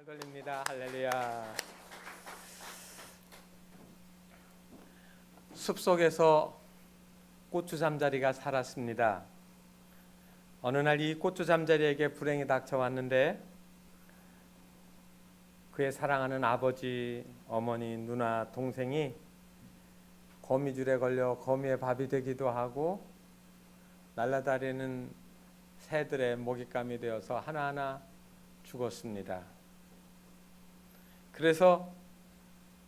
잘 걸립니다. 할렐루야. 숲속에서 고추 잠자리가 살았습니다. 어느 날 이 고추 잠자리에게 불행이 닥쳐왔는데 그의 사랑하는 아버지, 어머니, 누나, 동생이 거미줄에 걸려 거미의 밥이 되기도 하고 날아다니는 새들의 먹잇감이 되어서 하나하나 죽었습니다. 그래서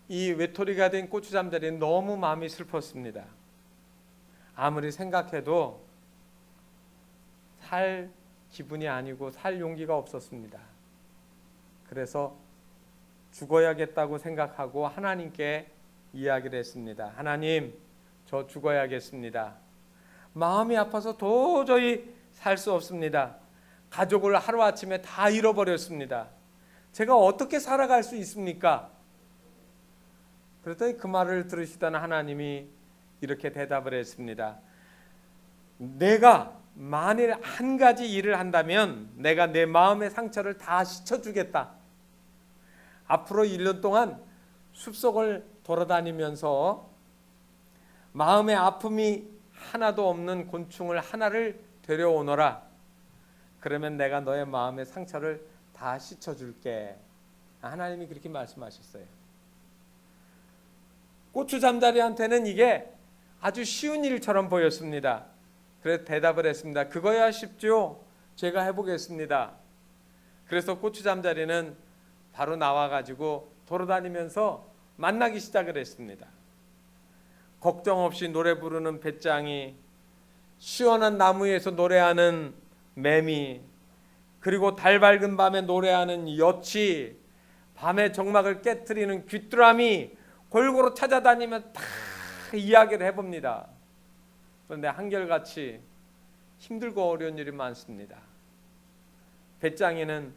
이 외톨이가 된 고추 잠자리는 너무 마음이 슬펐습니다. 아무리 생각해도 살 기분이 아니고 살 용기가 없었습니다. 그래서 죽어야겠다고 생각하고 하나님께 이야기를 했습니다. 하나님, 저 죽어야겠습니다. 마음이 아파서 도저히 살 수 없습니다. 가족을 하루아침에 다 잃어버렸습니다. 제가 어떻게 살아갈 수 있습니까? 그랬더니 그 말을 들으시던 하나님이 이렇게 대답을 했습니다. 내가 만일 한 가지 일을 한다면 내가 내 마음의 상처를 다 씻어주겠다. 앞으로 1년 동안 숲속을 돌아다니면서 마음의 아픔이 하나도 없는 곤충을 하나를 데려오너라. 그러면 내가 너의 마음의 상처를 다 씻어줄게. 하나님이 그렇게 말씀하셨어요. 고추 잠자리한테는 이게 아주 쉬운 일처럼 보였습니다. 그래서 대답을 했습니다. 그거야 쉽죠. 제가 해보겠습니다. 그래서 고추 잠자리는 바로 나와가지고 돌아다니면서 만나기 시작을 했습니다. 걱정 없이 노래 부르는 배짱이, 시원한 나무에서 노래하는 매미, 그리고 달 밝은 밤에 노래하는 여치, 밤의 정막을 깨트리는 귀뚜라미 골고루 찾아다니며 다 이야기를 해봅니다. 그런데 한결같이 힘들고 어려운 일이 많습니다. 배짱이는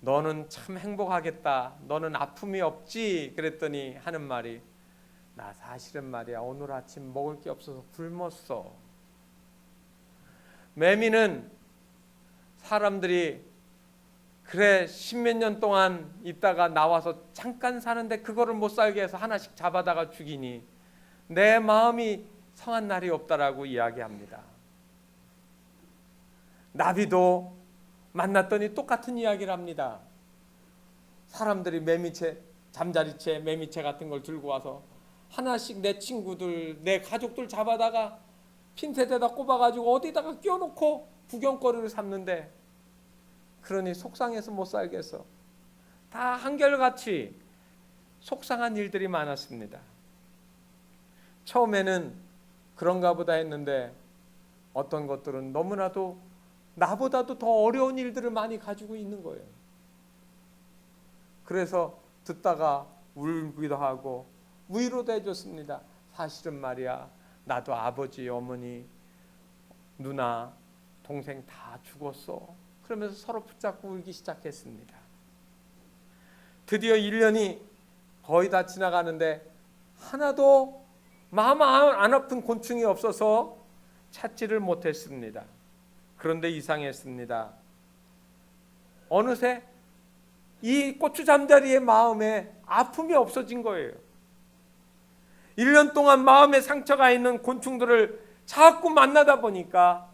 너는 참 행복하겠다. 너는 아픔이 없지. 그랬더니 하는 말이 나 사실은 말이야 오늘 아침 먹을 게 없어서 굶었어. 매미는 사람들이 그래 10몇 년 동안 있다가 나와서 잠깐 사는데 그거를 못 살게 해서 하나씩 잡아다가 죽이니 내 마음이 성한 날이 없다라고 이야기합니다. 나비도 만났더니 똑같은 이야기를 합니다. 사람들이 매미채, 잠자리채, 매미채 같은 걸 들고 와서 하나씩 내 친구들, 내 가족들 잡아다가 핀셋에다 꼽아가지고 어디다가 끼워놓고 구경거리를 삼는데 그러니 속상해서 못 살겠어. 다 한결같이 속상한 일들이 많았습니다. 처음에는 그런가 보다 했는데 어떤 것들은 너무나도 나보다도 더 어려운 일들을 많이 가지고 있는 거예요. 그래서 듣다가 울기도 하고 위로도 해줬습니다. 사실은 말이야 나도 아버지, 어머니, 누나, 동생 다 죽었어. 그러면서 서로 붙잡고 울기 시작했습니다. 드디어 1년이 거의 다 지나가는데 하나도 마음 안 아픈 곤충이 없어서 찾지를 못했습니다. 그런데 이상했습니다. 어느새 이 고추 잠자리의 마음에 아픔이 없어진 거예요. 1년 동안 마음에 상처가 있는 곤충들을 자꾸 만나다 보니까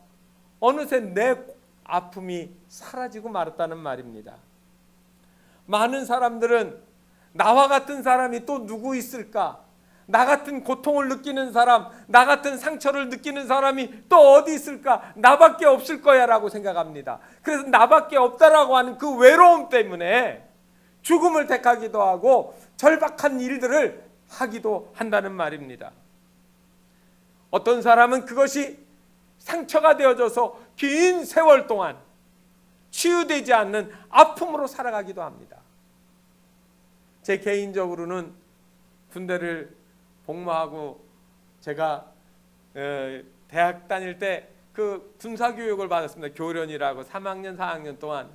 어느새 내 아픔이 사라지고 말았다는 말입니다. 많은 사람들은 나와 같은 사람이 또 누구 있을까? 나 같은 고통을 느끼는 사람, 나 같은 상처를 느끼는 사람이 또 어디 있을까? 나밖에 없을 거야 라고 생각합니다. 그래서 나밖에 없다라고 하는 그 외로움 때문에 죽음을 택하기도 하고 절박한 일들을 하기도 한다는 말입니다. 어떤 사람은 그것이 상처가 되어져서 긴 세월 동안 치유되지 않는 아픔으로 살아가기도 합니다. 제 개인적으로는 군대를 복무하고 제가 대학 다닐 때 그 군사교육을 받았습니다. 교련이라고 3학년 4학년 동안.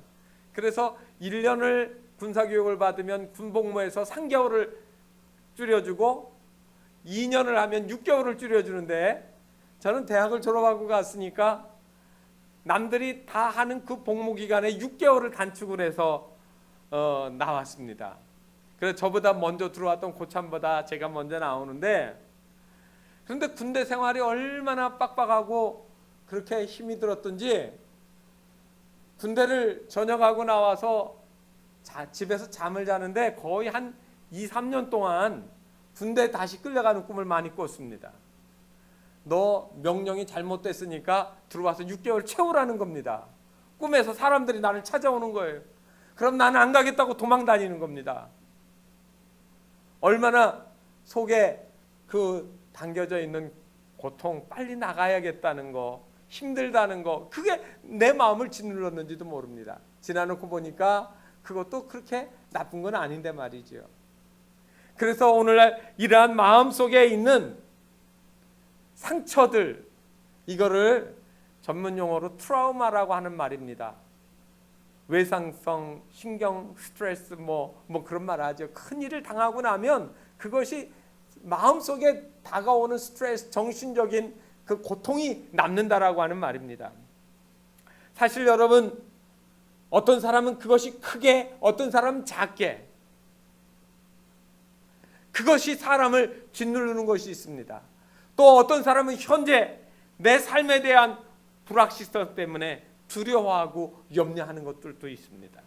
그래서 1년을 군사교육을 받으면 군복무에서 3개월을 줄여주고 2년을 하면 6개월을 줄여주는데 저는 대학을 졸업하고 갔으니까 남들이 다 하는 그 복무 기간에 6개월을 단축을 해서 나왔습니다. 그래서 저보다 먼저 들어왔던 고참보다 제가 먼저 나오는데, 그런데 군대 생활이 얼마나 빡빡하고 그렇게 힘이 들었던지 군대를 전역하고 나와서 집에서 잠을 자는데 거의 한 2, 3년 동안 군대에 다시 끌려가는 꿈을 많이 꿨습니다. 너 명령이 잘못됐으니까 들어와서 6개월 채우라는 겁니다. 꿈에서 사람들이 나를 찾아오는 거예요. 그럼 나는 안 가겠다고 도망 다니는 겁니다. 얼마나 속에 그 담겨져 있는 고통, 빨리 나가야겠다는 거, 힘들다는 거, 그게 내 마음을 짓눌렀는지도 모릅니다. 지나놓고 보니까 그것도 그렇게 나쁜 건 아닌데 말이죠. 그래서 오늘날 이러한 마음 속에 있는 상처들, 이거를 전문 용어로 트라우마라고 하는 말입니다. 외상성 신경 스트레스 뭐 그런 말 하죠. 큰 일을 당하고 나면 그것이 마음속에 다가오는 스트레스, 정신적인 그 고통이 남는다라고 하는 말입니다. 사실 여러분, 어떤 사람은 그것이 크게, 어떤 사람은 작게, 그것이 사람을 짓누르는 것이 있습니다. 또 어떤 사람은 현재 내 삶에 대한 불확실성 때문에 두려워하고 염려하는 것들도 있습니다.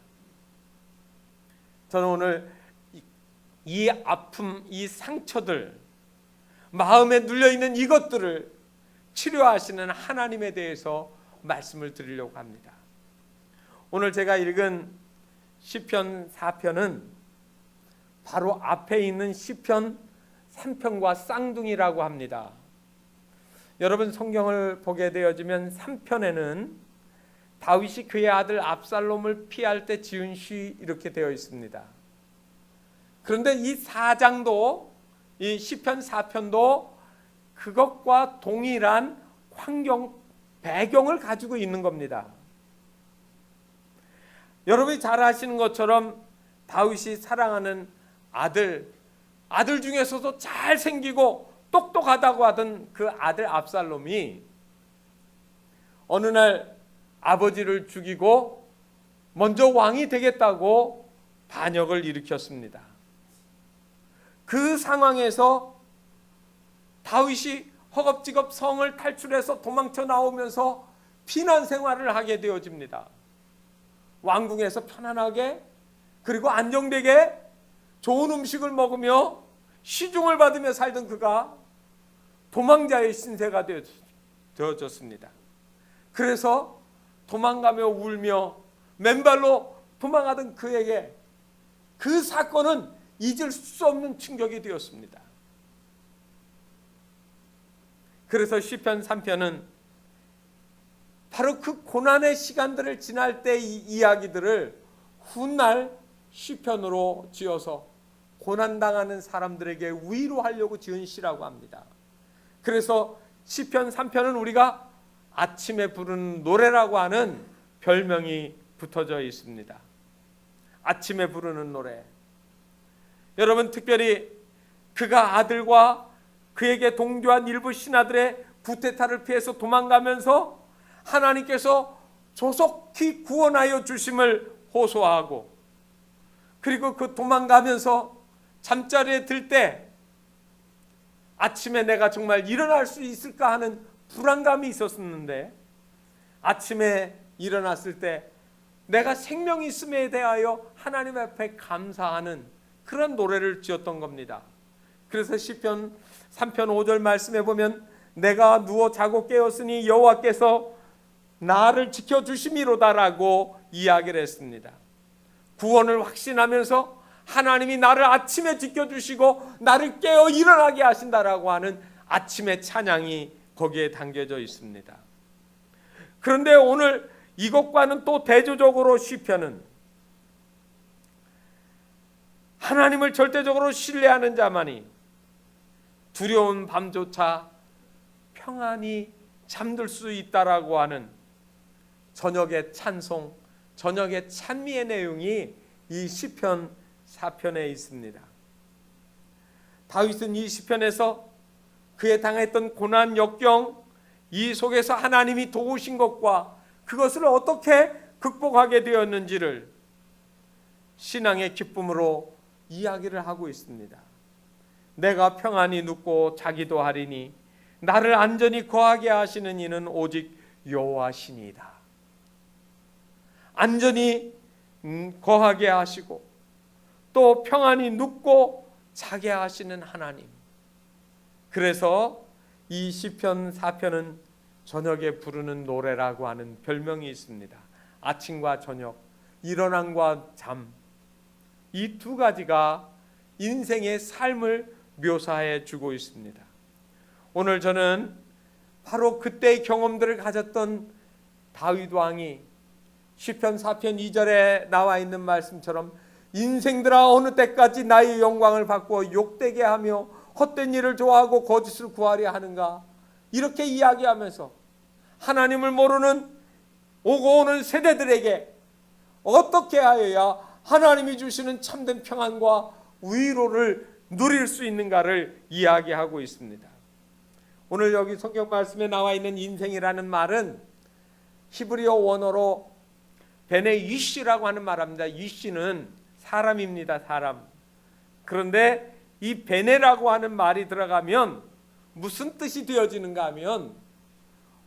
저는 오늘 이 아픔, 이 상처들, 마음에 눌려있는 이것들을 치료하시는 하나님에 대해서 말씀을 드리려고 합니다. 오늘 제가 읽은 시편 4편은 바로 앞에 있는 시편 3편과 쌍둥이라고 합니다. 여러분 성경을 보게 되어지면 3편에는 다윗이 그의 아들 압살롬을 피할 때 지은 시 이렇게 되어 있습니다. 그런데 이 4장도, 이 시편 4편도 그것과 동일한 환경, 배경을 가지고 있는 겁니다. 여러분이 잘 아시는 것처럼 다윗이 사랑하는 아들 중에서도 잘생기고 똑똑하다고 하던 그 아들 압살롬이 어느 날 아버지를 죽이고 먼저 왕이 되겠다고 반역을 일으켰습니다. 그 상황에서 다윗이 허겁지겁 성을 탈출해서 도망쳐 나오면서 피난 생활을 하게 되어집니다. 왕궁에서 편안하게 그리고 안정되게 좋은 음식을 먹으며 시중을 받으며 살던 그가 도망자의 신세가 되어졌습니다. 그래서 도망가며 울며 맨발로 도망하던 그에게 그 사건은 잊을 수 없는 충격이 되었습니다. 그래서 시편 3편은 바로 그 고난의 시간들을 지날 때 이 이야기들을 훗날 시편으로 지어서 고난당하는 사람들에게 위로하려고 지은 시라고 합니다. 그래서 시편 3편은 우리가 아침에 부르는 노래라고 하는 별명이 붙어져 있습니다. 아침에 부르는 노래. 여러분, 특별히 그가 아들과 그에게 동조한 일부 신하들의 구테타를 피해서 도망가면서 하나님께서 조속히 구원하여 주심을 호소하고, 그리고 그 도망가면서 잠자리에 들 때 아침에 내가 정말 일어날 수 있을까 하는 불안감이 있었는데, 아침에 일어났을 때 내가 생명이 있음에 대하여 하나님 앞에 감사하는 그런 노래를 지었던 겁니다. 그래서 시편 3편 5절 말씀해 보면 내가 누워 자고 깨었으니 여호와께서 나를 지켜주심이로다라고 이야기를 했습니다. 구원을 확신하면서 하나님이 나를 아침에 지켜주시고 나를 깨어 일어나게 하신다라고 하는 아침의 찬양이 거기에 담겨져 있습니다. 그런데 오늘 이것과는 또 대조적으로 시편은 하나님을 절대적으로 신뢰하는 자만이 두려운 밤조차 평안히 잠들 수 있다라고 하는 저녁의 찬송, 저녁의 찬미의 내용이 이 시편 4편에 있습니다. 다윗은 이 시편에서 그에 당했던 고난 역경, 이 속에서 하나님이 도우신 것과 그것을 어떻게 극복하게 되었는지를 신앙의 기쁨으로 이야기를 하고 있습니다. 내가 평안히 눕고 자기도 하리니 나를 안전히 거하게 하시는 이는 오직 여호와시니이다. 안전히 거하게 하시고 또 평안히 눕고 자게 하시는 하나님. 그래서 이 시편 4편은 저녁에 부르는 노래라고 하는 별명이 있습니다. 아침과 저녁, 일어남과 잠, 이 두 가지가 인생의 삶을 묘사해 주고 있습니다. 오늘 저는 바로 그때의 경험들을 가졌던 다윗 왕이 시편 4편 2절에 나와 있는 말씀처럼 인생들아 어느 때까지 나의 영광을 바꾸어 욕되게 하며 헛된 일을 좋아하고 거짓을 구하려 하는가, 이렇게 이야기하면서 하나님을 모르는 오고 오는 세대들에게 어떻게 하여야 하나님이 주시는 참된 평안과 위로를 누릴 수 있는가를 이야기하고 있습니다. 오늘 여기 성경 말씀에 나와 있는 인생이라는 말은 히브리어 원어로 베네 이시라고 하는 말입니다. 이시는 사람입니다. 사람. 그런데 이 베네라고 하는 말이 들어가면 무슨 뜻이 되어지는가 하면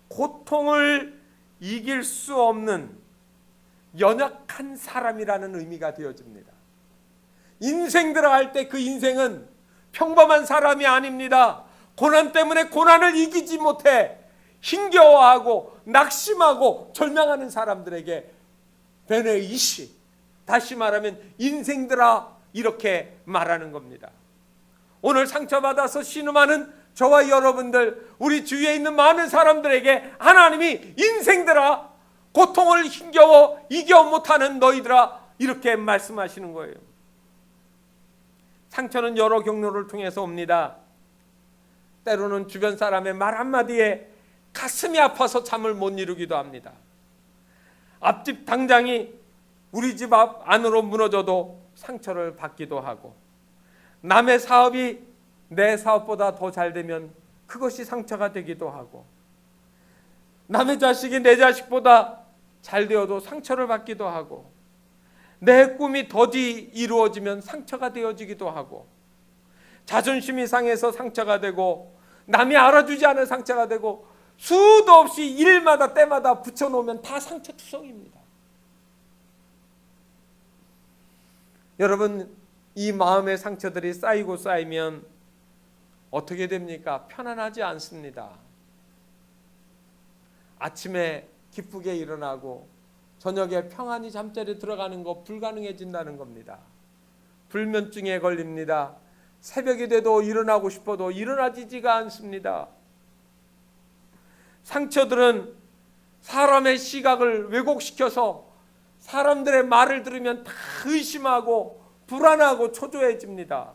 고통을 이길 수 없는 연약한 사람이라는 의미가 되어집니다. 인생 들어갈 때 그 인생은 평범한 사람이 아닙니다. 고난 때문에 고난을 이기지 못해 힘겨워하고 낙심하고 절망하는 사람들에게 베네 이시, 다시 말하면 인생들아, 이렇게 말하는 겁니다. 오늘 상처받아서 신음하는 저와 여러분들, 우리 주위에 있는 많은 사람들에게 하나님이 인생들아, 고통을 힘겨워 이겨 못하는 너희들아, 이렇게 말씀하시는 거예요. 상처는 여러 경로를 통해서 옵니다. 때로는 주변 사람의 말 한마디에 가슴이 아파서 잠을 못 이루기도 합니다. 앞집 당장이 우리 집 앞 안으로 무너져도 상처를 받기도 하고, 남의 사업이 내 사업보다 더 잘 되면 그것이 상처가 되기도 하고, 남의 자식이 내 자식보다 잘 되어도 상처를 받기도 하고, 내 꿈이 더디 이루어지면 상처가 되어지기도 하고, 자존심이 상해서 상처가 되고, 남이 알아주지 않은 상처가 되고, 수도 없이 일마다 때마다 붙여놓으면 다 상처투성입니다. 여러분, 이 마음의 상처들이 쌓이고 쌓이면 어떻게 됩니까? 편안하지 않습니다. 아침에 기쁘게 일어나고 저녁에 평안히 잠자리에 들어가는 거 불가능해진다는 겁니다. 불면증에 걸립니다. 새벽이 돼도 일어나고 싶어도 일어나지지가 않습니다. 상처들은 사람의 시각을 왜곡시켜서 사람들의 말을 들으면 다 의심하고 불안하고 초조해집니다.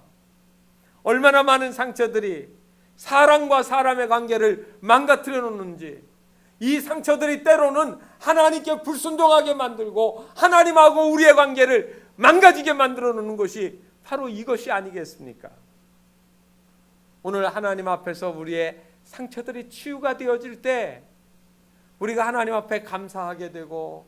얼마나 많은 상처들이 사람과 사람의 관계를 망가뜨려 놓는지, 이 상처들이 때로는 하나님께 불순종하게 만들고 하나님하고 우리의 관계를 망가지게 만들어 놓는 것이 바로 이것이 아니겠습니까? 오늘 하나님 앞에서 우리의 상처들이 치유가 되어질 때 우리가 하나님 앞에 감사하게 되고,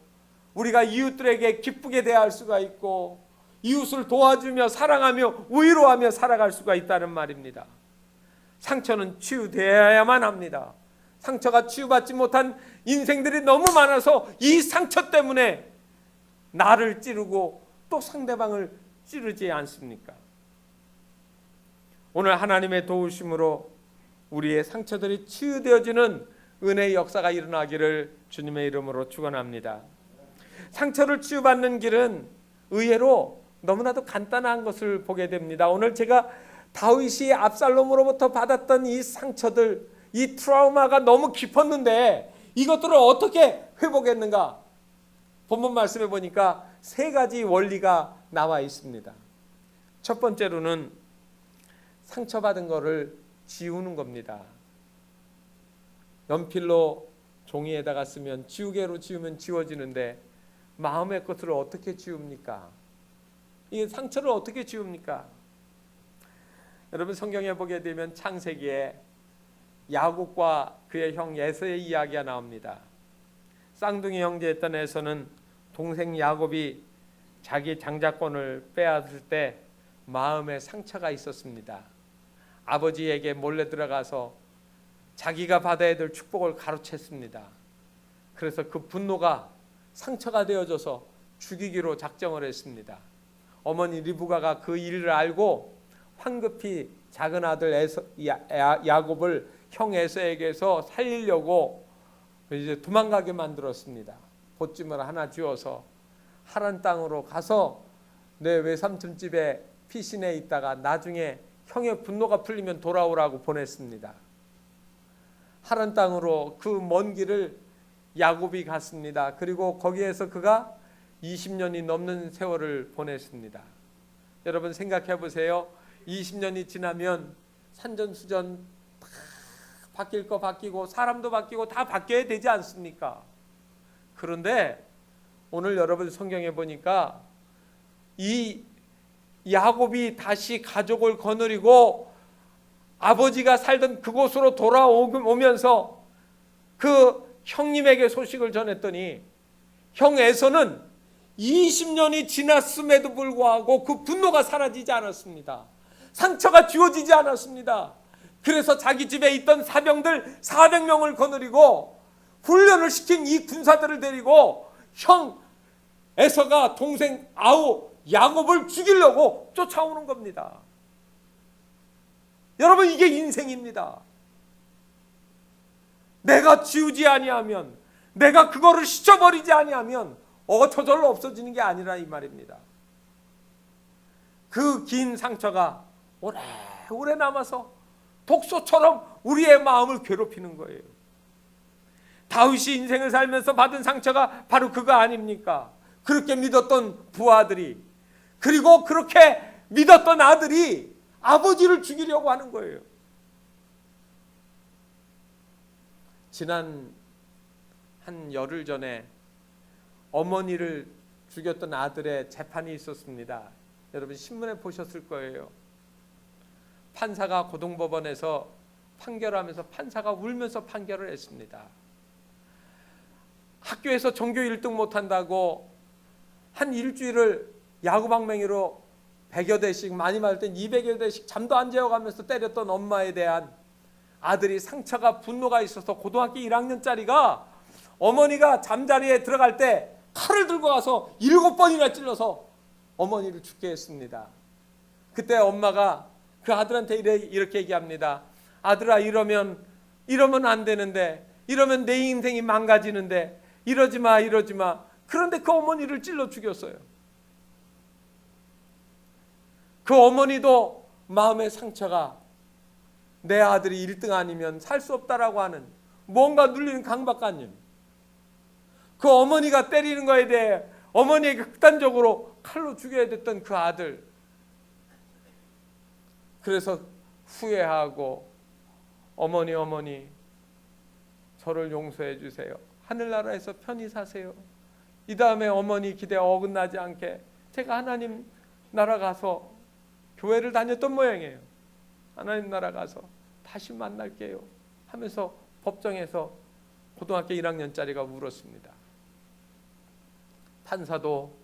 우리가 이웃들에게 기쁘게 대할 수가 있고, 이웃을 도와주며 사랑하며 위로하며 살아갈 수가 있다는 말입니다. 상처는 치유되어야만 합니다. 상처가 치유받지 못한 인생들이 너무 많아서 이 상처 때문에 나를 찌르고 또 상대방을 찌르지 않습니까? 오늘 하나님의 도우심으로 우리의 상처들이 치유되어지는 은혜의 역사가 일어나기를 주님의 이름으로 축원합니다. 상처를 치유받는 길은 의외로 너무나도 간단한 것을 보게 됩니다. 오늘 제가 다윗이 압살롬으로부터 받았던 이 상처들, 이 트라우마가 너무 깊었는데 이것들을 어떻게 회복했는가? 본문 말씀에 보니까 세 가지 원리가 나와 있습니다. 첫 번째로는 상처받은 거를 지우는 겁니다. 연필로 종이에다가 쓰면 지우개로 지우면 지워지는데 마음의 것을 어떻게 지웁니까? 이 상처를 어떻게 지웁니까? 여러분, 성경에 보게 되면 창세기에 야곱과 그의 형 에서의 이야기가 나옵니다. 쌍둥이 형제였던 에서는 동생 야곱이 자기 장자권을 빼앗을 때 마음에 상처가 있었습니다. 아버지에게 몰래 들어가서 자기가 받아야 될 축복을 가로챘습니다. 그래서 그 분노가 상처가 되어져서 죽이기로 작정을 했습니다. 어머니 리브가가 그 일을 알고 황급히 작은 아들 야곱을 형 에서에게서 살리려고 이제 도망가게 만들었습니다. 보찜을 하나 쥐어서 하란 땅으로 가서 내 외삼촌 집에 피신해 있다가 나중에 형의 분노가 풀리면 돌아오라고 보냈습니다. 하란 땅으로 그 먼 길을 야곱이 갔습니다. 그리고 거기에서 그가 20년이 넘는 세월을 보냈습니다. 여러분 생각해 보세요. 20년이 지나면 산전수전 다 바뀔 거 바뀌고 사람도 바뀌고 다 바뀌어야 되지 않습니까? 그런데 오늘 여러분 성경에 보니까 이 야곱이 다시 가족을 거느리고 아버지가 살던 그곳으로 돌아오면서 그 형님에게 소식을 전했더니 형 에서는 20년이 지났음에도 불구하고 그 분노가 사라지지 않았습니다. 상처가 지워지지 않았습니다. 그래서 자기 집에 있던 사병들 400명을 거느리고 훈련을 시킨 이 군사들을 데리고 형 에서가 동생 아우 야곱을 죽이려고 쫓아오는 겁니다. 여러분 이게 인생입니다. 내가 지우지 아니하면, 내가 그거를 씻어버리지 아니하면 저절로 없어지는 게 아니라 이 말입니다. 그 긴 상처가 오래 남아서 독소처럼 우리의 마음을 괴롭히는 거예요. 다윗이 인생을 살면서 받은 상처가 바로 그거 아닙니까? 그렇게 믿었던 부하들이, 그리고 그렇게 믿었던 아들이 아버지를 죽이려고 하는 거예요. 지난 한 열흘 전에 어머니를 죽였던 아들의 재판이 있었습니다. 여러분 신문에 보셨을 거예요. 판사가 고등법원에서 판결하면서 판사가 울면서 판결을 했습니다. 학교에서 전교 1등 못한다고 한 일주일을 야구방망이로 100여 대씩, 많이 말할 땐 200여 대씩 잠도 안 재워가면서 때렸던 엄마에 대한 아들이 상처가 분노가 있어서 고등학교 1학년짜리가 어머니가 잠자리에 들어갈 때 칼을 들고 가서 7번이나 찔러서 어머니를 죽게 했습니다. 그때 엄마가 그 아들한테 이렇게 얘기합니다. 아들아, 이러면 안 되는데, 이러면 내 인생이 망가지는데, 이러지 마. 그런데 그 어머니를 찔러 죽였어요. 그 어머니도 마음의 상처가 내 아들이 1등 아니면 살 수 없다라고 하는 뭔가 눌리는 강박관념. 그 어머니가 때리는 거에 대해 어머니에게 극단적으로 칼로 죽여야 됐던 그 아들. 그래서 후회하고 어머니 저를 용서해 주세요. 하늘나라에서 편히 사세요. 이 다음에 어머니 기대에 어긋나지 않게 제가 하나님 나라 가서 교회를 다녔던 모양이에요. 하나님 나라 가서 다시 만날게요 하면서 법정에서 고등학교 1학년짜리가 울었습니다. 판사도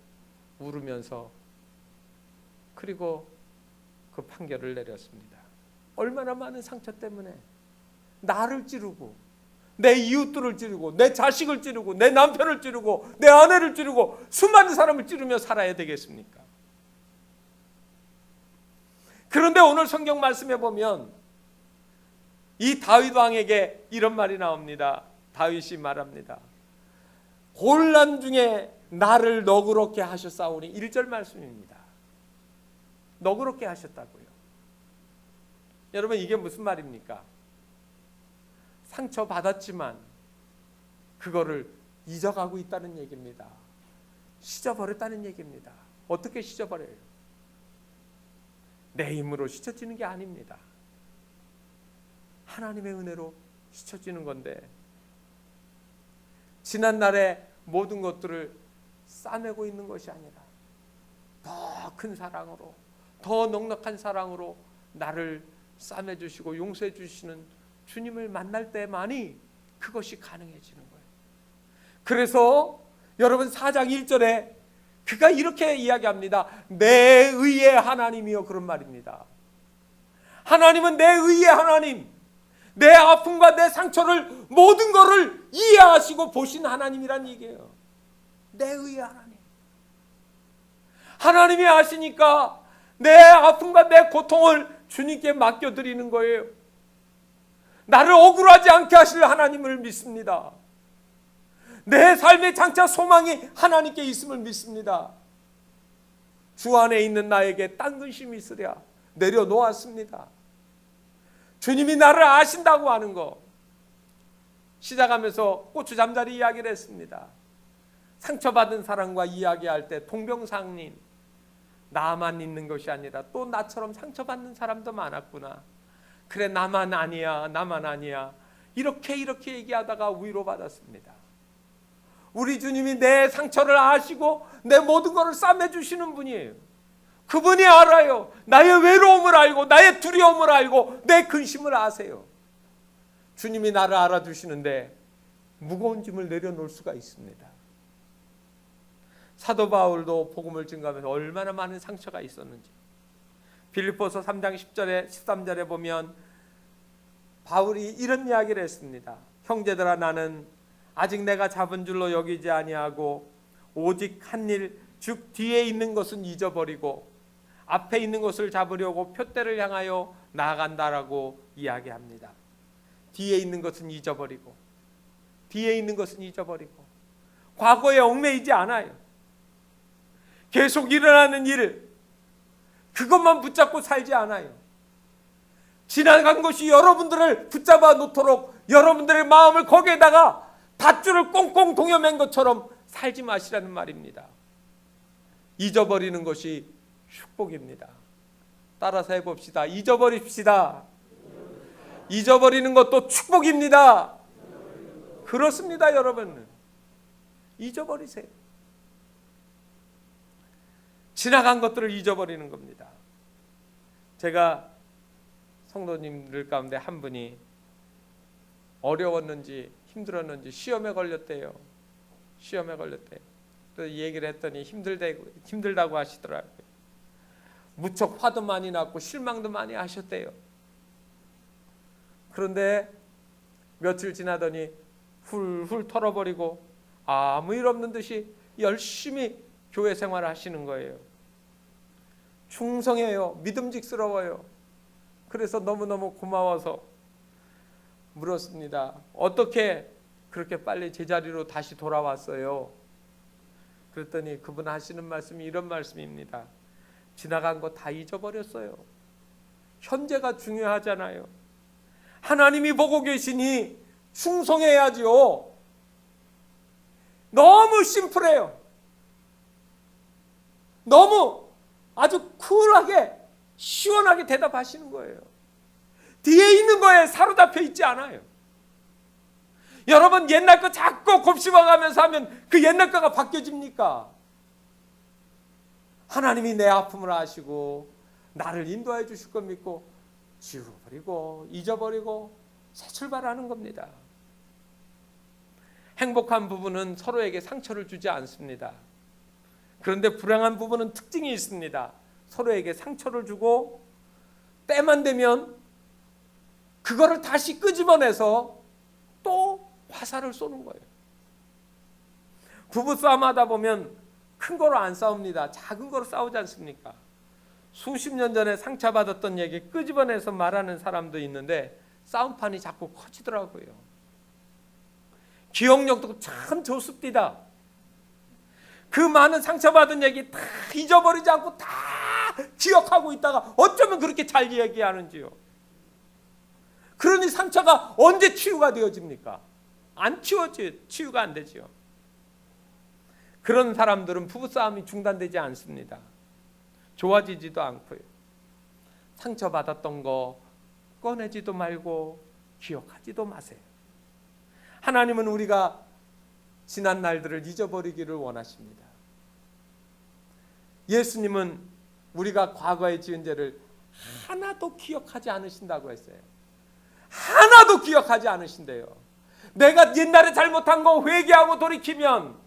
울으면서 그리고 그 판결을 내렸습니다. 얼마나 많은 상처 때문에 나를 찌르고 내 이웃들을 찌르고 내 자식을 찌르고 내 남편을 찌르고 내 아내를 찌르고 수많은 사람을 찌르며 살아야 되겠습니까? 그런데 오늘 성경 말씀에 보면 이 다윗 왕에게 이런 말이 나옵니다. 다윗이 말합니다. 혼란 중에 나를 너그럽게 하셨사오니 1절 말씀입니다. 너그럽게 하셨다고요. 여러분 이게 무슨 말입니까? 상처 받았지만 그거를 잊어가고 있다는 얘기입니다. 씻어버렸다는 얘기입니다. 어떻게 씻어버려요? 내 힘으로 씻어지는 게 아닙니다. 하나님의 은혜로 씻어지는 건데 지난날의 모든 것들을 싸매고 있는 것이 아니라 더 큰 사랑으로, 더 넉넉한 사랑으로 나를 싸매주시고 용서해 주시는 주님을 만날 때만이 그것이 가능해지는 거예요. 그래서 여러분 4장 1절에 그가 이렇게 이야기합니다. 내 의의 하나님이요, 그런 말입니다. 하나님은 내 의의 하나님, 내 아픔과 내 상처를 모든 것을 이해하시고 보신 하나님이란 얘기예요. 내 의의 하나님. 하나님이 아시니까 내 아픔과 내 고통을 주님께 맡겨드리는 거예요. 나를 억울하지 않게 하실 하나님을 믿습니다. 내 삶의 장차 소망이 하나님께 있음을 믿습니다. 주 안에 있는 나에게 딴 근심이 있으랴 내려놓았습니다. 주님이 나를 아신다고 하는 거. 시작하면서 고추 잠자리 이야기를 했습니다. 상처받은 사람과 이야기할 때 동병상린, 나만 있는 것이 아니라 또 나처럼 상처받는 사람도 많았구나. 그래, 나만 아니야, 나만 아니야. 이렇게 얘기하다가 위로받았습니다. 우리 주님이 내 상처를 아시고 내 모든 것을 싸매주시는 분이에요. 그분이 알아요. 나의 외로움을 알고 나의 두려움을 알고 내 근심을 아세요. 주님이 나를 알아주시는데 무거운 짐을 내려놓을 수가 있습니다. 사도 바울도 복음을 증거하면서 얼마나 많은 상처가 있었는지. 빌립보서 3장 10절에 13절에 보면 바울이 이런 이야기를 했습니다. 형제들아, 나는 아직 내가 잡은 줄로 여기지 아니하고 오직 한 일, 즉 뒤에 있는 것은 잊어버리고 앞에 있는 것을 잡으려고 표대를 향하여 나아간다라고 이야기합니다. 뒤에 있는 것은 잊어버리고, 뒤에 있는 것은 잊어버리고, 과거에 얽매이지 않아요. 계속 일어나는 일, 그것만 붙잡고 살지 않아요. 지나간 것이 여러분들을 붙잡아 놓도록 여러분들의 마음을 거기에다가 밧줄을 꽁꽁 동여맨 것처럼 살지 마시라는 말입니다. 잊어버리는 것이 축복입니다. 따라서 해봅시다. 잊어버립시다. 잊어버리는 것도 축복입니다. 그렇습니다, 여러분. 잊어버리세요. 지나간 것들을 잊어버리는 겁니다. 제가 성도님들 가운데 한 분이 어려웠는지 힘들었는지 시험에 걸렸대요. 시험에 걸렸대요. 또 얘기를 했더니 힘들다고 하시더라고요. 무척 화도 많이 났고 실망도 많이 하셨대요. 그런데 며칠 지나더니 훌훌 털어버리고 아무 일 없는 듯이 열심히 교회 생활을 하시는 거예요. 충성해요. 믿음직스러워요. 그래서 너무너무 고마워서 물었습니다. 어떻게 그렇게 빨리 제자리로 다시 돌아왔어요? 그랬더니 그분 하시는 말씀이 이런 말씀입니다. 지나간 거 다 잊어버렸어요. 현재가 중요하잖아요. 하나님이 보고 계시니 충성해야지요. 너무 심플해요. 너무 아주 쿨하게 시원하게 대답하시는 거예요. 뒤에 있는 거에 사로잡혀 있지 않아요. 여러분, 옛날 거 자꾸 곱씹어가면서 하면 그 옛날 거가 바뀌어집니까? 하나님이 내 아픔을 아시고 나를 인도해 주실 것 믿고 지워버리고 잊어버리고 새 출발하는 겁니다. 행복한 부부는 서로에게 상처를 주지 않습니다. 그런데 불행한 부부는 특징이 있습니다. 서로에게 상처를 주고 때만 되면 그거를 다시 끄집어내서 또 화살을 쏘는 거예요. 부부싸움 하다 보면 큰 거로 안 싸웁니다. 작은 거로 싸우지 않습니까? 수십 년 전에 상처받았던 얘기 끄집어내서 말하는 사람도 있는데 싸움판이 자꾸 커지더라고요. 기억력도 참 좋습니다. 그 많은 상처받은 얘기 다 잊어버리지 않고 다 기억하고 있다가 어쩌면 그렇게 잘 얘기하는지요. 그러니 상처가 언제 치유가 되어집니까? 안 치워져요. 치유가 안 되죠. 그런 사람들은 부부싸움이 중단되지 않습니다. 좋아지지도 않고요. 상처받았던 거 꺼내지도 말고 기억하지도 마세요. 하나님은 우리가 지난 날들을 잊어버리기를 원하십니다. 예수님은 우리가 과거에 지은 죄를 하나도 기억하지 않으신다고 했어요. 하나도 기억하지 않으신대요. 내가 옛날에 잘못한 거 회개하고 돌이키면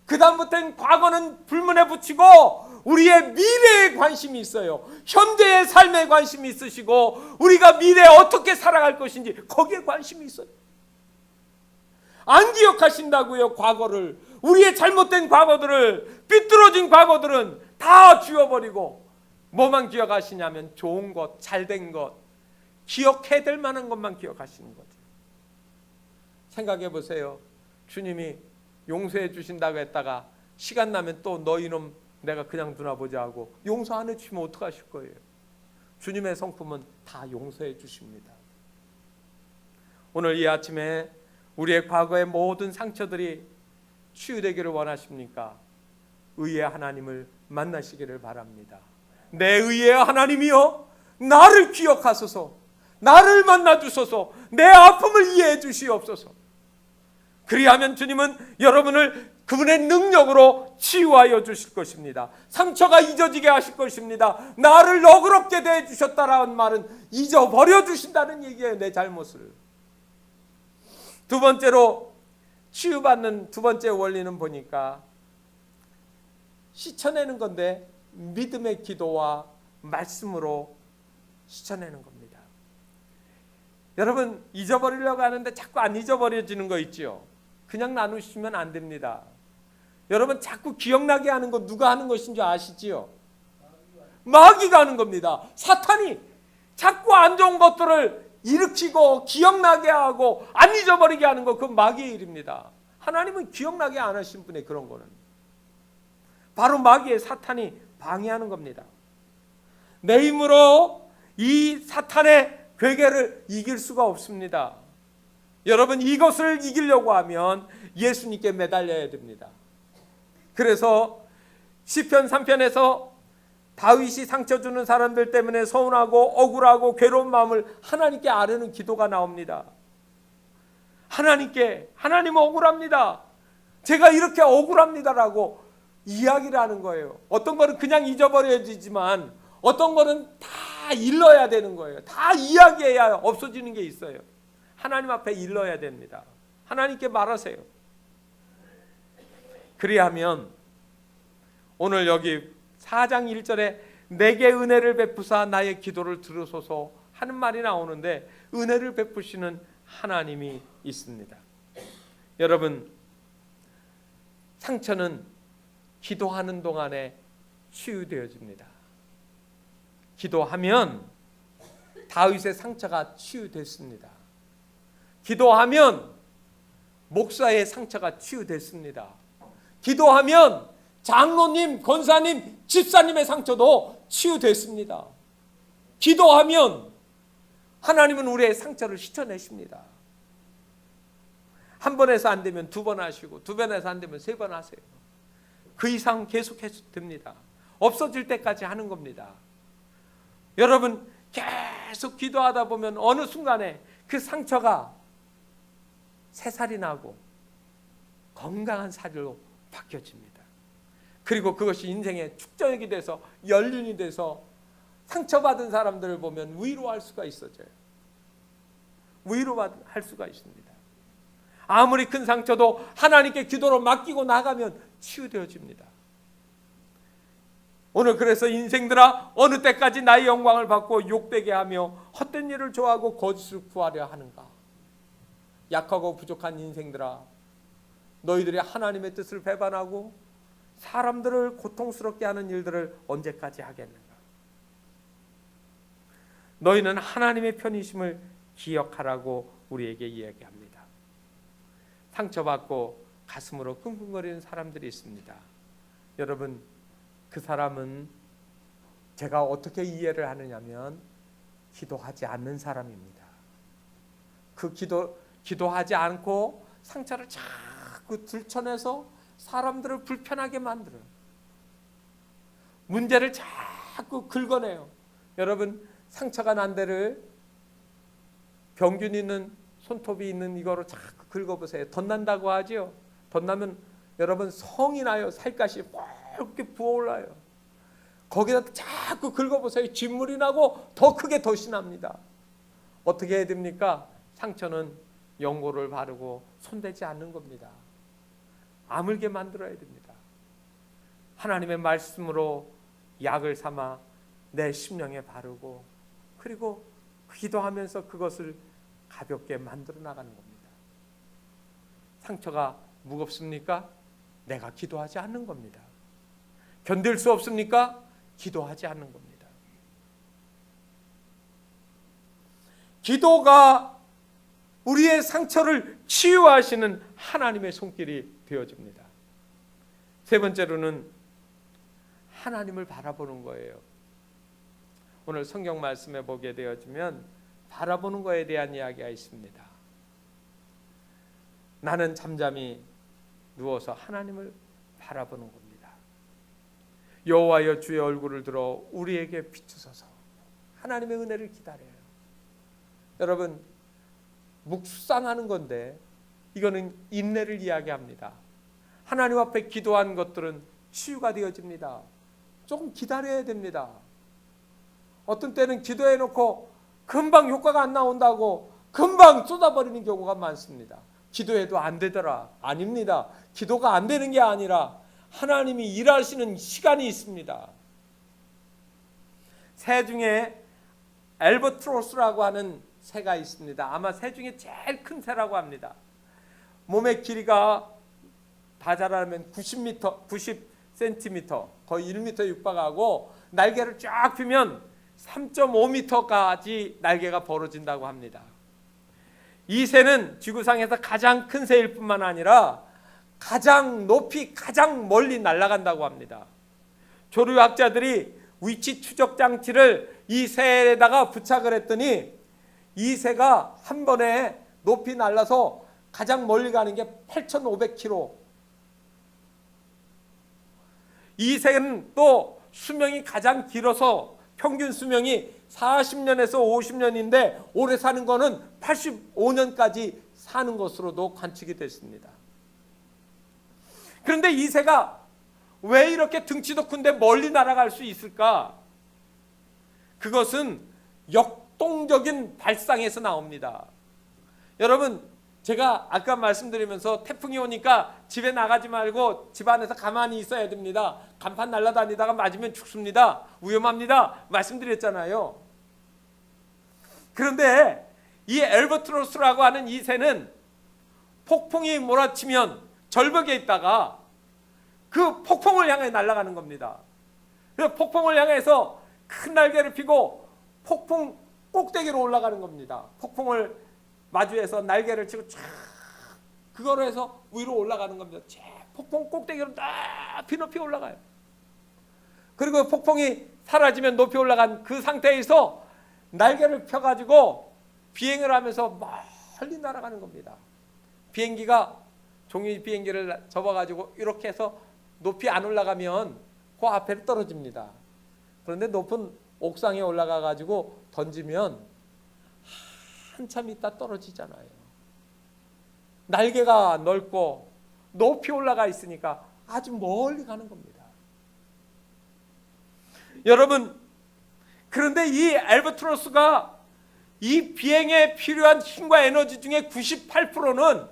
그다음부터는 과거는 불문에 붙이고 우리의 미래에 관심이 있어요. 현재의 삶에 관심이 있으시고 우리가 미래에 어떻게 살아갈 것인지 거기에 관심이 있어요. 안 기억하신다고요. 과거를, 우리의 잘못된 과거들을, 삐뚤어진 과거들은 다 지워버리고 뭐만 기억하시냐면 좋은 것, 잘된 것, 기억해야 될 만한 것만 기억하시는 거죠. 생각해 보세요. 주님이 용서해 주신다고 했다가 시간 나면 또 너 이놈 내가 그냥 두나 보자 하고 용서 안 해주시면 어떡하실 거예요? 주님의 성품은 다 용서해 주십니다. 오늘 이 아침에 우리의 과거의 모든 상처들이 치유되기를 원하십니까? 의의 하나님을 만나시기를 바랍니다. 내 의의 하나님이여, 나를 기억하소서, 나를 만나 주소서, 내 아픔을 이해해 주시옵소서. 그리하면 주님은 여러분을 그분의 능력으로 치유하여 주실 것입니다. 상처가 잊어지게 하실 것입니다. 나를 너그럽게 대해 주셨다라는 말은 잊어버려 주신다는 얘기예요. 내 잘못을. 두 번째로 치유받는 두 번째 원리는 보니까 씻어내는 건데 믿음의 기도와 말씀으로 씻어내는 겁니다. 여러분, 잊어버리려고 하는데 자꾸 안 잊어버려지는 거 있죠? 그냥 나누시면 안 됩니다. 여러분, 자꾸 기억나게 하는 거 누가 하는 것인 줄 아시지요? 마귀가 하는 겁니다. 사탄이 자꾸 안 좋은 것들을 일으키고 기억나게 하고 안 잊어버리게 하는 거, 그건 마귀의 일입니다. 하나님은 기억나게 안 하신 분의 그런 거는 바로 마귀의 사탄이 방해하는 겁니다. 내 힘으로 이 사탄의 괴계를 이길 수가 없습니다. 여러분, 이것을 이기려고 하면 예수님께 매달려야 됩니다. 그래서 시편 3편에서 다윗이 상처 주는 사람들 때문에 서운하고 억울하고 괴로운 마음을 하나님께 아뢰는 기도가 나옵니다. 하나님 억울합니다. 제가 이렇게 억울합니다라고 이야기를 하는 거예요. 어떤 거는 그냥 잊어버려지지만 어떤 거는 다 일러야 되는 거예요. 다 이야기해야 없어지는 게 있어요. 하나님 앞에 일러야 됩니다. 하나님께 말하세요. 그리하면 오늘 여기 4장 1절에 내게 은혜를 베푸사 나의 기도를 들으소서 하는 말이 나오는데 은혜를 베푸시는 하나님이 있습니다. 여러분, 상처는 기도하는 동안에 치유되어집니다. 기도하면 다윗의 상처가 치유됐습니다. 기도하면 목사의 상처가 치유됐습니다. 기도하면 장로님, 권사님, 집사님의 상처도 치유됐습니다. 기도하면 하나님은 우리의 상처를 씻어내십니다. 한 번 해서 안 되면 두 번 하시고 두 번 해서 안 되면 세 번 하세요. 그 이상 계속해서 됩니다. 없어질 때까지 하는 겁니다. 여러분, 계속 기도하다 보면 어느 순간에 그 상처가 새살이 나고 건강한 살로 바뀌어집니다. 그리고 그것이 인생의 축적이 돼서 연륜이 돼서 상처받은 사람들을 보면 위로할 수가 있어져요. 위로할 수가 있습니다. 아무리 큰 상처도 하나님께 기도로 맡기고 나가면 치유되어집니다. 오늘 그래서 인생들아, 어느 때까지 나의 영광을 받고 욕되게 하며 헛된 일을 좋아하고 거짓을 구하려 하는가? 약하고 부족한 인생들아, 너희들이 하나님의 뜻을 배반하고 사람들을 고통스럽게 하는 일들을 언제까지 하겠는가? 너희는 하나님의 편이심을 기억하라고 우리에게 이야기합니다. 상처받고 가슴으로 끙끙거리는 사람들이 있습니다. 여러분, 그 사람은 제가 어떻게 이해를 하느냐면 기도하지 않는 사람입니다. 그 기도하지 않고 상처를 자꾸 들춰내서 사람들을 불편하게 만들어요. 문제를 자꾸 긁어내요. 여러분, 상처가 난 데를 병균 있는 손톱이 있는 이거로 자꾸 긁어보세요. 덧난다고 하죠. 덧나면 여러분 성이 나요. 살갗이 이렇게 부어올라요. 거기다 자꾸 긁어보세요. 진물이 나고 더 크게 덧이 납니다. 어떻게 해야 됩니까? 상처는 연고를 바르고 손대지 않는 겁니다. 아물게 만들어야 됩니다. 하나님의 말씀으로 약을 삼아 내 심령에 바르고, 그리고 기도하면서 그것을 가볍게 만들어 나가는 겁니다. 상처가 무겁습니까? 내가 기도하지 않는 겁니다. 견딜 수 없습니까? 기도하지 않는 겁니다. 기도가 우리의 상처를 치유하시는 하나님의 손길이 되어집니다. 세 번째로는 하나님을 바라보는 거예요. 오늘 성경 말씀에 보게 되어지면 바라보는 거에 대한 이야기가 있습니다. 나는 잠잠히 누워서 하나님을 바라보는 겁니다. 여호와여 주의 얼굴을 들어 우리에게 비추소서. 하나님의 은혜를 기다려요. 여러분, 묵상하는 건데 이거는 인내를 이야기합니다. 하나님 앞에 기도한 것들은 치유가 되어집니다. 조금 기다려야 됩니다. 어떤 때는 기도해놓고 금방 효과가 안 나온다고 금방 쏟아버리는 경우가 많습니다. 기도해도 안 되더라. 아닙니다. 기도가 안 되는 게 아니라 하나님이 일하시는 시간이 있습니다. 새 중에 알바트로스라고 하는 새가 있습니다. 아마 새 중에 제일 큰 새라고 합니다. 몸의 길이가 다 자라면 90cm, 거의 1m 육박하고 날개를 쫙 펴면 3.5m까지 날개가 벌어진다고 합니다. 이 새는 지구상에서 가장 큰 새일 뿐만 아니라 가장 높이 가장 멀리 날아간다고 합니다. 조류학자들이 위치 추적 장치를 이 새에다가 부착을 했더니 이 새가 한 번에 높이 날아서 가장 멀리 가는 게 8,500km. 이 새는 또 수명이 가장 길어서 평균 수명이 40년에서 50년인데 오래 사는 거는 85년까지 사는 것으로도 관측이 됐습니다. 그런데 이 새가 왜 이렇게 등치도 큰데 멀리 날아갈 수 있을까? 그것은 역동적인 발상에서 나옵니다. 여러분, 제가 아까 말씀드리면서 태풍이 오니까 집에 나가지 말고 집 안에서 가만히 있어야 됩니다. 간판 날아다니다가 맞으면 죽습니다. 위험합니다. 말씀드렸잖아요. 그런데 이 알바트로스라고 하는 이 새는 폭풍이 몰아치면 절벽에 있다가 그 폭풍을 향해 날아가는 겁니다. 그 폭풍을 향해서 큰 날개를 펴고 폭풍 꼭대기로 올라가는 겁니다. 폭풍을 마주해서 날개를 치고 쫙 그거로 해서 위로 올라가는 겁니다. 폭풍 꼭대기로 높이 높이 올라가요. 그리고 폭풍이 사라지면 높이 올라간 그 상태에서 날개를 펴가지고 비행을 하면서 멀리 날아가는 겁니다. 비행기가 종이 비행기를 접어가지고 이렇게 해서 높이 안 올라가면 그 앞에 떨어집니다. 그런데 높은 옥상에 올라가가지고 던지면 한참 있다 떨어지잖아요. 날개가 넓고 높이 올라가 있으니까 아주 멀리 가는 겁니다. 여러분, 그런데 이 알바트로스가 이 비행에 필요한 힘과 에너지 중에 98%는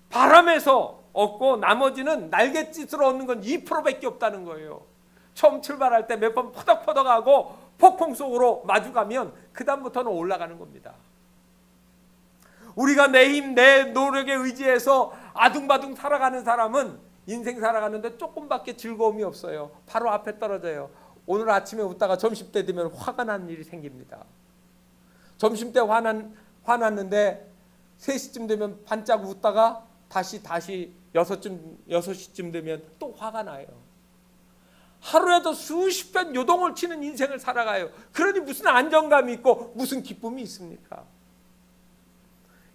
바람에서 얻고 나머지는 날갯짓으로 얻는 건 2%밖에 없다는 거예요. 처음 출발할 때 몇 번 퍼덕퍼덕하고 폭풍 속으로 마주가면 그 다음부터는 올라가는 겁니다. 우리가 내 힘, 내 노력에 의지해서 아둥바둥 살아가는 사람은 인생 살아가는데 조금밖에 즐거움이 없어요. 바로 앞에 떨어져요. 오늘 아침에 웃다가 점심때 되면 화가 나는 일이 생깁니다. 점심때 화났는데 3시쯤 되면 반짝 웃다가 다시 6시쯤 되면 또 화가 나요. 하루에도 수십 번 요동을 치는 인생을 살아가요. 그러니 무슨 안정감이 있고 무슨 기쁨이 있습니까?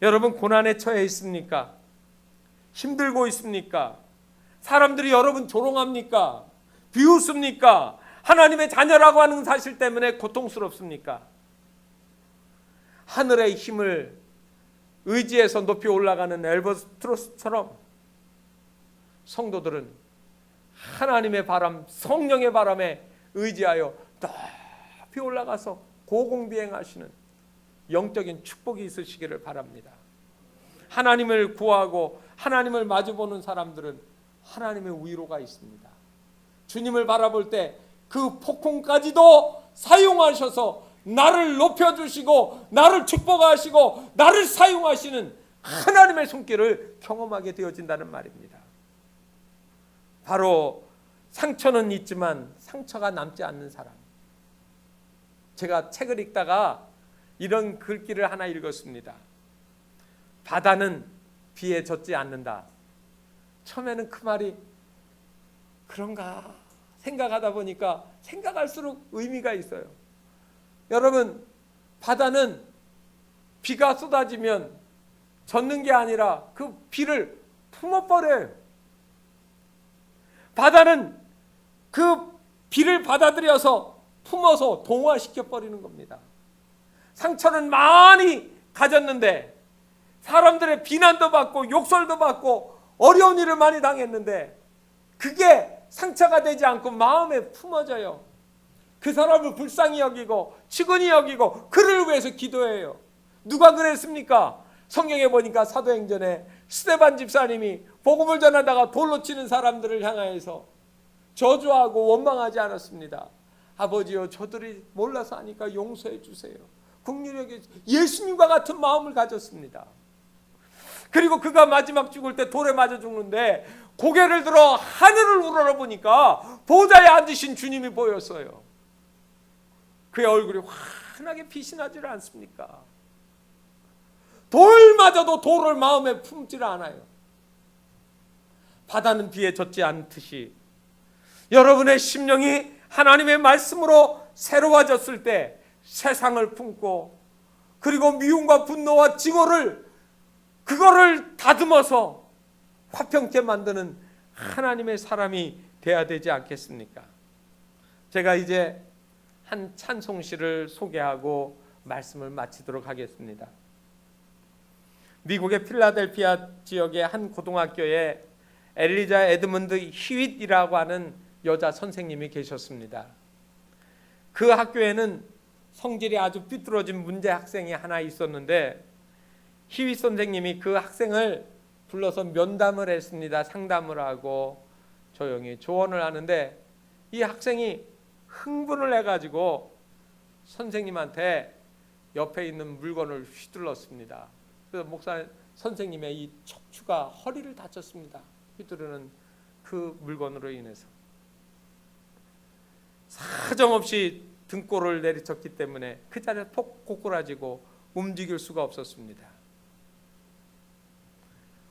여러분, 고난에 처해 있습니까? 힘들고 있습니까? 사람들이 여러분 조롱합니까? 비웃습니까? 하나님의 자녀라고 하는 사실 때문에 고통스럽습니까? 하늘의 힘을 의지해서 높이 올라가는 알바트로스처럼 성도들은 하나님의 바람, 성령의 바람에 의지하여 높이 올라가서 고공비행하시는 영적인 축복이 있으시기를 바랍니다. 하나님을 구하고 하나님을 마주보는 사람들은 하나님의 위로가 있습니다. 주님을 바라볼 때 그 폭풍까지도 사용하셔서 나를 높여주시고 나를 축복하시고 나를 사용하시는 하나님의 손길을 경험하게 되어진다는 말입니다. 바로 상처는 있지만 상처가 남지 않는 사람. 제가 책을 읽다가 이런 글귀를 하나 읽었습니다. 바다는 비에 젖지 않는다. 처음에는 그 말이 그런가 생각하다 보니까 생각할수록 의미가 있어요. 여러분, 바다는 비가 쏟아지면 젖는 게 아니라 그 비를 품어버려요. 바다는 그 비를 받아들여서 품어서 동화시켜버리는 겁니다. 상처는 많이 가졌는데 사람들의 비난도 받고 욕설도 받고 어려운 일을 많이 당했는데 그게 상처가 되지 않고 마음에 품어져요. 그 사람을 불쌍히 여기고 측은히 여기고 그를 위해서 기도해요. 누가 그랬습니까? 성경에 보니까 사도행전에 스데반 집사님이 복음을 전하다가 돌로 치는 사람들을 향하여서 저주하고 원망하지 않았습니다. 아버지요, 저들이 몰라서 하니까 용서해 주세요. 긍휼하게 예수님과 같은 마음을 가졌습니다. 그리고 그가 마지막 죽을 때 돌에 맞아 죽는데 고개를 들어 하늘을 우러러보니까 보좌에 앉으신 주님이 보였어요. 그의 얼굴이 환하게 빛이 나질 않습니까? 돌마저도 돌을 마음에 품질 않아요. 바다는 비에 젖지 않듯이 여러분의 심령이 하나님의 말씀으로 새로워졌을 때 세상을 품고 그리고 미움과 분노와 증오를 그거를 다듬어서 화평케 만드는 하나님의 사람이 돼야 되지 않겠습니까? 제가 이제 한 찬송시를 소개하고 말씀을 마치도록 하겠습니다. 미국의 필라델피아 지역의 한 고등학교에 엘리자 에드먼드 히윗이라고 하는 여자 선생님이 계셨습니다. 그 학교에는 성질이 아주 삐뚤어진 문제 학생이 하나 있었는데 히윗 선생님이 그 학생을 불러서 면담을 했습니다. 상담을 하고 조용히 조언을 하는데 이 학생이 흥분을 해가지고 선생님한테 옆에 있는 물건을 휘둘렀습니다. 그래서 선생님의 이 척추가 허리를 다쳤습니다. 휘두르는 그 물건으로 인해서 사정없이 등골을 내리쳤기 때문에 그 자리에 푹 고꾸라지고 움직일 수가 없었습니다.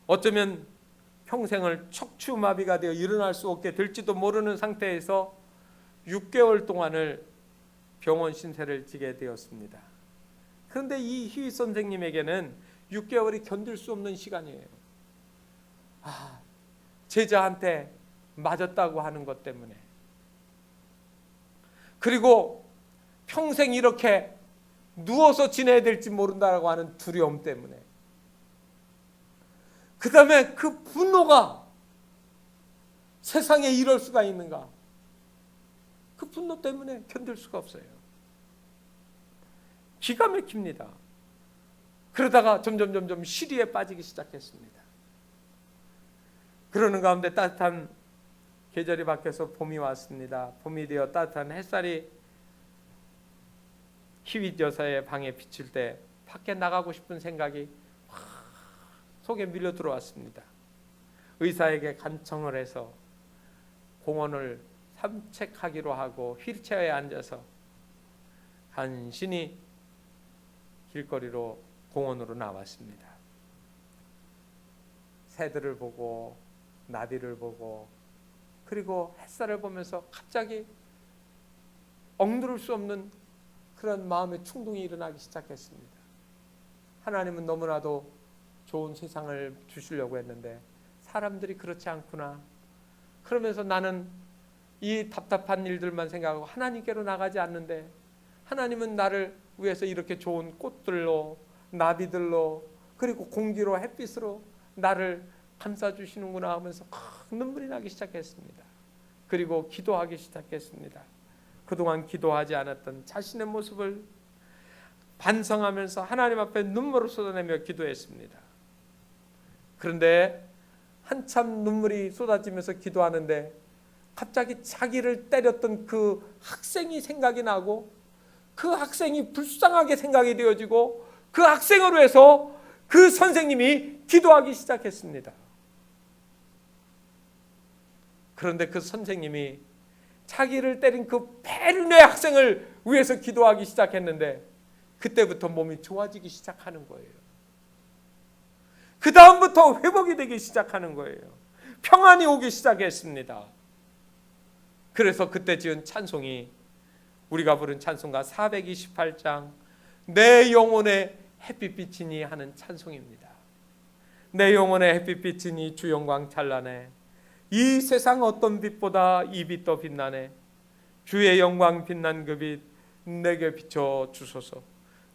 어쩌면 평생을 척추마비가 되어 일어날 수 없게 될지도 모르는 상태에서 6개월 동안을 병원 신세를 지게 되었습니다. 그런데 이 희휘 선생님에게는 6개월이 견딜 수 없는 시간이에요. 제자한테 맞았다고 하는 것 때문에, 그리고 평생 이렇게 누워서 지내야 될지 모른다고 하는 두려움 때문에, 그 다음에 그 분노가 세상에 이럴 수가 있는가, 그 분노 때문에 견딜 수가 없어요. 기가 막힙니다. 그러다가 점점 시리에 빠지기 시작했습니다. 그러는 가운데 따뜻한 계절이 바뀌어서 봄이 왔습니다. 봄이 되어 따뜻한 햇살이 히윗 여사의 방에 비칠 때 밖에 나가고 싶은 생각이 속에 밀려 들어왔습니다. 의사에게 간청을 해서 공원을 산책하기로 하고 휠체어에 앉아서 간신히 길거리로 공원으로 나왔습니다. 새들을 보고 나비를 보고 그리고 햇살을 보면서 갑자기 억누를 수 없는 그런 마음의 충동이 일어나기 시작했습니다. 하나님은 너무나도 좋은 세상을 주시려고 했는데 사람들이 그렇지 않구나. 그러면서 나는 이 답답한 일들만 생각하고 하나님께로 나가지 않는데 하나님은 나를 위해서 이렇게 좋은 꽃들로 나비들로 그리고 공기로 햇빛으로 나를 감싸주시는구나 하면서 눈물이 나기 시작했습니다. 그리고 기도하기 시작했습니다. 그동안 기도하지 않았던 자신의 모습을 반성하면서 하나님 앞에 눈물을 쏟아내며 기도했습니다. 그런데 한참 눈물이 쏟아지면서 기도하는데 갑자기 자기를 때렸던 그 학생이 생각이 나고 그 학생이 불쌍하게 생각이 되어지고 그 학생으로 해서 그 선생님이 기도하기 시작했습니다. 그런데 그 선생님이 자기를 때린 그 베르네 학생을 위해서 기도하기 시작했는데 그때부터 몸이 좋아지기 시작하는 거예요. 그 다음부터 회복이 되기 시작하는 거예요. 평안이 오기 시작했습니다. 그래서 그때 지은 찬송이 우리가 부른 찬송가 428장 내 영혼의 햇빛빛이니 하는 찬송입니다. 내 영혼의 햇빛빛이니 주 영광 찬란해 이 세상 어떤 빛보다 이 빛 더 빛나네 주의 영광 빛난 그 빛 내게 비춰 주소서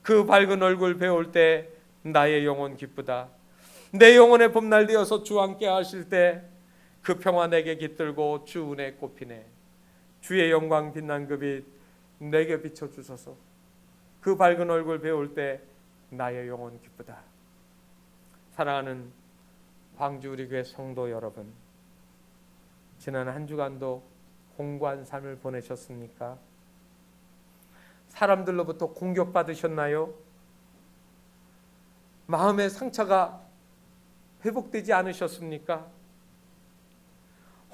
그 밝은 얼굴 배울 때 나의 영혼 기쁘다 내 영혼의 봄날 되어서 주 함께 하실 때 그 평화 내게 깃들고 주 은혜 꽃피네 주의 영광 빛난 그 빛 내게 비춰 주소서 그 밝은 얼굴 배울 때 나의 영혼 기쁘다. 사랑하는 광주 우리 교회 성도 여러분, 지난 한 주간도 공고한 삶을 보내셨습니까? 사람들로부터 공격받으셨나요? 마음의 상처가 회복되지 않으셨습니까?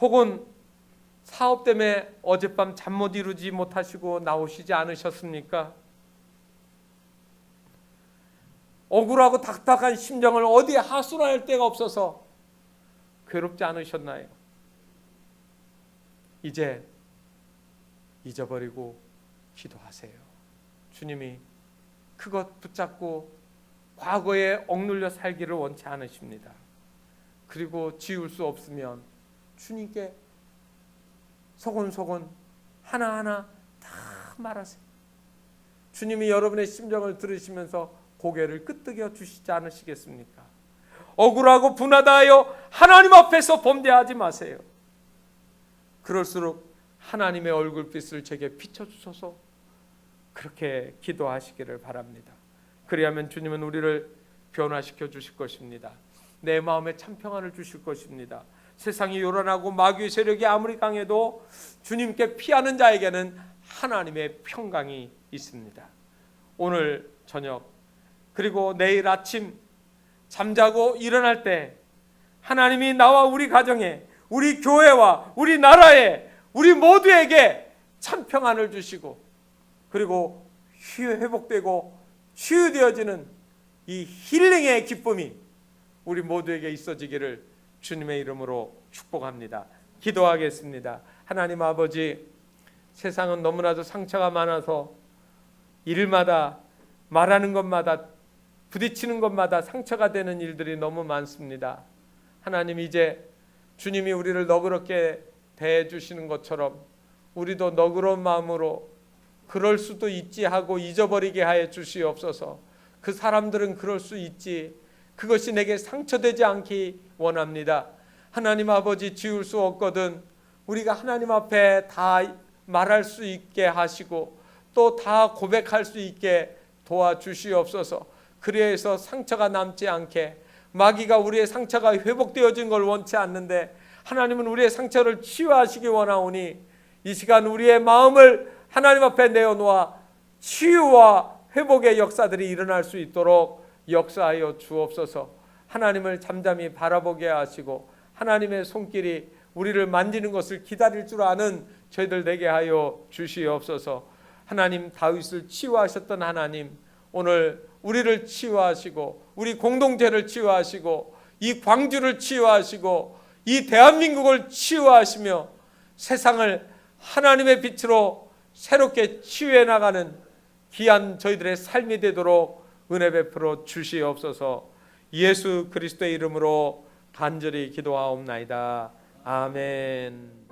혹은 사업 때문에 어젯밤 잠 못 이루지 못하시고 나오시지 않으셨습니까? 억울하고 답답한 심정을 어디에 하소연할 데가 없어서 괴롭지 않으셨나요? 이제 잊어버리고 기도하세요. 주님이 그것 붙잡고 과거에 억눌려 살기를 원치 않으십니다. 그리고 지울 수 없으면 주님께 소곤소곤 하나하나 다 말하세요. 주님이 여러분의 심정을 들으시면서 고개를 끄덕여 주시지 않으시겠습니까? 억울하고 분하다 하여 하나님 앞에서 범죄하지 마세요. 그럴수록 하나님의 얼굴빛을 제게 비춰주소서 그렇게 기도하시기를 바랍니다. 그리하면 주님은 우리를 변화시켜 주실 것입니다. 내 마음에 참 평안을 주실 것입니다. 세상이 요란하고 마귀의 세력이 아무리 강해도 주님께 피하는 자에게는 하나님의 평강이 있습니다. 오늘 저녁 그리고 내일 아침 잠자고 일어날 때 하나님이 나와 우리 가정에 우리 교회와 우리 나라에 우리 모두에게 참 평안을 주시고 그리고 회복되고 치유되어지는 이 힐링의 기쁨이 우리 모두에게 있어지기를 주님의 이름으로 축복합니다. 기도하겠습니다. 하나님 아버지, 세상은 너무나도 상처가 많아서 일마다 말하는 것마다 부딪히는 것마다 상처가 되는 일들이 너무 많습니다. 하나님, 이제 주님이 우리를 너그럽게 대해주시는 것처럼 우리도 너그러운 마음으로 그럴 수도 있지 하고 잊어버리게 하여 주시옵소서. 그 사람들은 그럴 수 있지, 그것이 내게 상처되지 않기 원합니다. 하나님 아버지, 지울 수 없거든 우리가 하나님 앞에 다 말할 수 있게 하시고 또 다 고백할 수 있게 도와주시옵소서. 그래서 상처가 남지 않게, 마귀가 우리의 상처가 회복되어진 걸 원치 않는데 하나님은 우리의 상처를 치유하시기 원하오니 이 시간 우리의 마음을 하나님 앞에 내어놓아 치유와 회복의 역사들이 일어날 수 있도록 역사하여 주옵소서. 하나님을 잠잠히 바라보게 하시고 하나님의 손길이 우리를 만지는 것을 기다릴 줄 아는 저희들 되게 하여 주시옵소서. 하나님, 다윗을 치유하셨던 하나님, 오늘 우리를 치유하시고 우리 공동체를 치유하시고 이 광주를 치유하시고 이 대한민국을 치유하시며 세상을 하나님의 빛으로 새롭게 치유해 나가는 귀한 저희들의 삶이 되도록 은혜 베풀어 주시옵소서. 예수 그리스도의 이름으로 간절히 기도하옵나이다. 아멘.